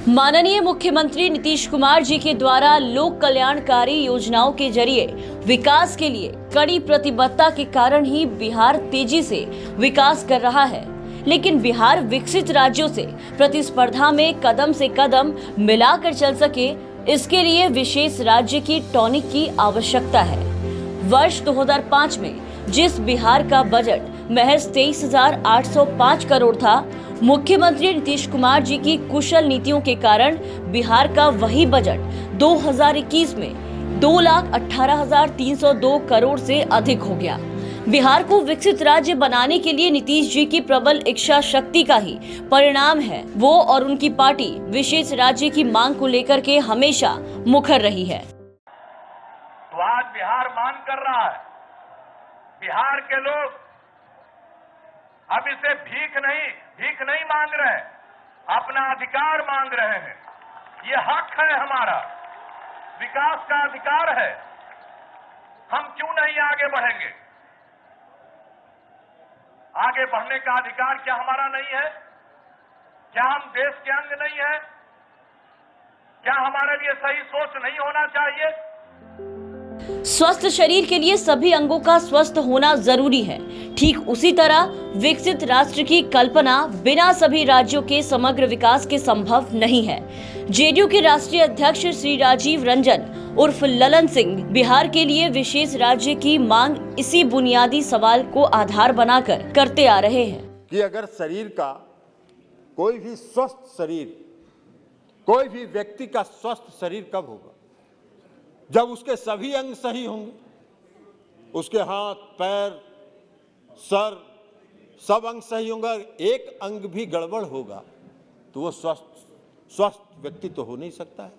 माननीय मुख्यमंत्री नीतीश कुमार जी के द्वारा लोक कल्याणकारी योजनाओं के जरिए विकास के लिए कड़ी प्रतिबद्धता के कारण ही बिहार तेजी से विकास कर रहा है। लेकिन बिहार विकसित राज्यों से प्रतिस्पर्धा में कदम से कदम मिलाकर चल सके, इसके लिए विशेष राज्य की टॉनिक की आवश्यकता है। वर्ष 2005 में जिस बिहार का बजट महज 23,805 करोड़ था, मुख्यमंत्री नीतीश कुमार जी की कुशल नीतियों के कारण बिहार का वही बजट 2021 में 2,18,302 करोड़ से अधिक हो गया। बिहार को विकसित राज्य बनाने के लिए नीतीश जी की प्रबल इच्छा शक्ति का ही परिणाम है। वो और उनकी पार्टी विशेष राज्य की मांग को लेकर के हमेशा मुखर रही है। तो आज बिहार मांग कर रहा है। बिहार के लोग अब इसे भीख नहीं मांग रहे हैं, अपना अधिकार मांग रहे हैं। ये हक है हमारा, विकास का अधिकार है। हम क्यों नहीं आगे बढ़ेंगे? आगे बढ़ने का अधिकार क्या हमारा नहीं है? क्या हम देश के अंग नहीं है? क्या हमारे लिए सही सोच नहीं होना चाहिए? स्वस्थ शरीर के लिए सभी अंगों का स्वस्थ होना जरूरी है। ठीक उसी तरह विकसित राष्ट्र की कल्पना बिना सभी राज्यों के समग्र विकास के संभव नहीं है। जेडीयू के राष्ट्रीय अध्यक्ष श्री राजीव रंजन उर्फ ललन सिंह बिहार के लिए विशेष राज्य की मांग इसी बुनियादी सवाल को आधार बनाकर करते आ रहे हैं कि अगर शरीर का कोई भी स्वस्थ शरीर, कोई भी व्यक्ति का स्वस्थ शरीर कब होगा? जब उसके सभी अंग सही होंगे। उसके हाथ, पैर, सर, सब अंग सही होंगे। एक अंग भी गड़बड़ होगा तो वो स्वस्थ व्यक्ति तो हो नहीं सकता है।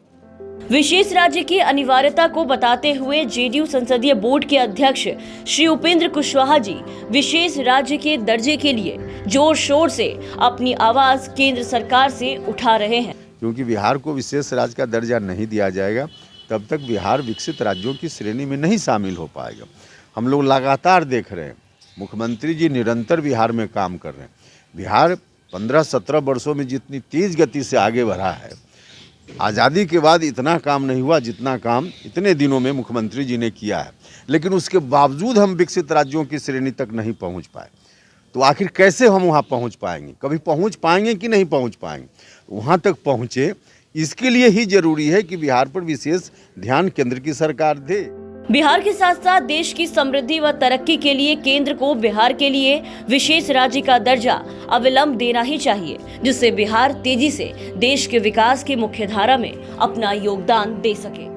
विशेष राज्य की अनिवार्यता को बताते हुए जेडीयू संसदीय बोर्ड के अध्यक्ष श्री उपेंद्र कुशवाहा जी विशेष राज्य के दर्जे के लिए जोर शोर से अपनी आवाज केंद्र सरकार से उठा रहे हैं। क्योंकि बिहार को विशेष राज्य का दर्जा नहीं दिया जाएगा तब तक बिहार विकसित राज्यों की श्रेणी में नहीं शामिल हो पाएगा। हम लोग लगातार देख रहे हैं, मुख्यमंत्री जी निरंतर बिहार में काम कर रहे हैं। बिहार 15-17 वर्षों में जितनी तेज गति से आगे बढ़ा है, आज़ादी के बाद इतना काम नहीं हुआ जितना काम इतने दिनों में मुख्यमंत्री जी ने किया है। लेकिन उसके बावजूद हम विकसित राज्यों की श्रेणी तक नहीं पहुंच पाए। तो आखिर कैसे हम वहां पहुंच पाएंगे? कभी पहुंच पाएंगे कि नहीं पहुंच पाएंगे? वहां तक पहुंचे, इसके लिए ही जरूरी है कि बिहार पर विशेष ध्यान केंद्र की सरकार दे। बिहार के साथ साथ देश की समृद्धि व तरक्की के लिए केंद्र को बिहार के लिए विशेष राज्य का दर्जा अविलंब देना ही चाहिए, जिससे बिहार तेजी से देश के विकास की मुख्यधारा में अपना योगदान दे सके।